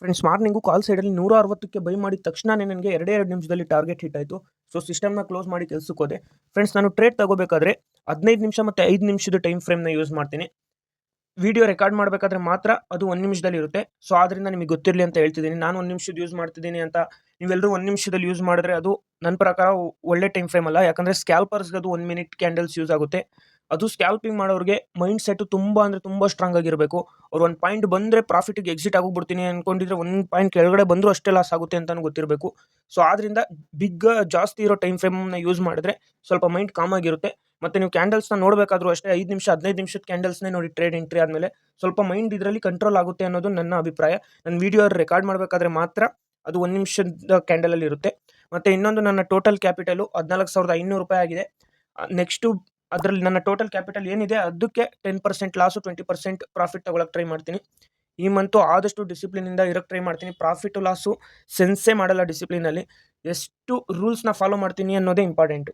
Friends morning ಕಾಲ್ ಸೈಡಲ್ಲಿ 160ಕ್ಕೆ by ಮಾಡಿದ ತಕ್ಷಣನೇ ನನಗೆ 2 ನಿಮಿಷದಲ್ಲಿ ಟಾರ್ಗೆಟ್ ಹಿಟ್ ಆಯಿತು. ಸೊ ಸಿಸ್ಟಮ್ನ ಕ್ಲೋಸ್ ಮಾಡಿ ಕೆಲಸಕ್ಕೆ ಹೋದೆ. ಫ್ರೆಂಡ್ಸ್ ನಾನು ಟ್ರೇಡ್ ತಗೋಬೇಕಾದ್ರೆ 15 ನಿಮಿಷ ಮತ್ತು 5 ನಿಮಿಷದ ಟೈಮ್ ಫ್ರೇಮ್ನ ಯೂಸ್ ಮಾಡ್ತೀನಿ. ವಿಡಿಯೋ ರೆಕಾರ್ಡ್ ಮಾಡಬೇಕಾದ್ರೆ ಮಾತ್ರ ಅದು 1 ನಿಮಿಷದಲ್ಲಿ ಇರುತ್ತೆ. ಸೊ ಆದ್ದರಿಂದ ನಿಮಗೆ ಗೊತ್ತಿರಲಿ ಅಂತ ಹೇಳ್ತಿದ್ದೀನಿ. ನಾನು 1 ನಿಮಿಷದ ಯೂಸ್ ಮಾಡ್ತಿದ್ದೀನಿ ಅಂತ ನೀವೆಲ್ಲರೂ 1 ನಿಮಿಷದಲ್ಲಿ ಯೂಸ್ ಮಾಡಿದ್ರೆ ಅದು ನನ್ನ ಪ್ರಕಾರ ಒಳ್ಳೆ ಟೈಮ್ ಫ್ರೇಮ್ ಅಲ್ಲ. ಯಾಕಂದರೆ ಸ್ಕ್ಯಾಲ್ಪರ್ಸ್ಗೆ ಅದು 1 ಮಿನಿಟ್ ಕ್ಯಾಂಡಲ್ಸ್ ಯೂಸ್ ಆಗುತ್ತೆ. ಅದು ಸ್ಕ್ಯಾಲ್ಪಿಂಗ್ ಮಾಡೋರಿಗೆ ಮೈಂಡ್ ಸೆಟ್ ತುಂಬ ಸ್ಟ್ರಾಂಗ್ ಆಗಿರಬೇಕು. ಅವ್ರು ಒಂದು ಪಾಯಿಂಟ್ ಬಂದರೆ ಪ್ರಾಫಿಟಿಗೆ ಎಕ್ಸಿಟ್ ಆಗೋಗ್ಬಿಡ್ತೀನಿ ಅಂದ್ಕೊಂಡಿದ್ರೆ 1 ಪಾಯಿಂಟ್ ಕೆಳಗಡೆ ಬಂದರೂ ಅಷ್ಟೇ ಲಾಸ್ ಆಗುತ್ತೆ ಅಂತಲೂ ಗೊತ್ತಿರಬೇಕು. ಸೊ ಆದ್ದರಿಂದ ಜಾಸ್ತಿ ಇರೋ ಟೈಮ್ ಫ್ರೇಮ್ನ ಯೂಸ್ ಮಾಡಿದ್ರೆ ಸ್ವಲ್ಪ ಮೈಂಡ್ ಕಾಮ್ ಆಗಿರುತ್ತೆ. ಮತ್ತು ನೀವು ಕ್ಯಾಂಡಲ್ಸ್ನ ನೋಡಬೇಕಾದ್ರೂ ಅಷ್ಟೇ 5 ನಿಮಿಷ 15 ನಿಮಿಷದ ಕ್ಯಾಂಡಲ್ಸ್ನೇ ನೋಡಿ ಟ್ರೇಡ್ ಎಂಟ್ರಿ ಆದಮೇಲೆ ಸ್ವಲ್ಪ ಮೈಂಡ್ ಇದರಲ್ಲಿ ಕಂಟ್ರೋಲ್ ಆಗುತ್ತೆ ಅನ್ನೋದು ನನ್ನ ಅಭಿಪ್ರಾಯ. ನನ್ನ ವಿಡಿಯೋ ರೆಕಾರ್ಡ್ ಮಾಡಬೇಕಾದ್ರೆ ಮಾತ್ರ ಅದು 1 ನಿಮಿಷದ ಕ್ಯಾಂಡಲಲ್ಲಿ ಇರುತ್ತೆ. ಮತ್ತು ಇನ್ನೊಂದು, ನನ್ನ ಟೋಟಲ್ ಕ್ಯಾಪಿಟಲು 14,500 ರೂಪಾಯಿ ಆಗಿದೆ. ನೆಕ್ಸ್ಟು ಅದರಲ್ಲಿ ನನ್ನ ಟೋಟಲ್ ಕ್ಯಾಪಿಟಲ್ ಏನಿದೆ ಅದಕ್ಕೆ 10% ಲಾಸು 20% ಪ್ರಾಫಿಟ್ ತಗೊಳಕ್ಕೆ ಟ್ರೈ ಮಾಡ್ತೀನಿ. ಈ ಮಂತು ಆದಷ್ಟು ಡಿಸಿಪ್ಲಿನಿಂದ ಇರೋಕ್ಕೆ ಟ್ರೈ ಮಾಡ್ತೀನಿ. ಪ್ರಾಫಿಟು ಲಾಸು ಸೆನ್ಸೇ ಮಾಡಲ್ಲ ಡಿಸಿಪ್ಲಿನಲ್ಲಿ. ಎಷ್ಟು ರೂಲ್ಸ್ನ ಫಾಲೋ ಮಾಡ್ತೀನಿ ಅನ್ನೋದೇ ಇಂಪಾರ್ಟೆಂಟು.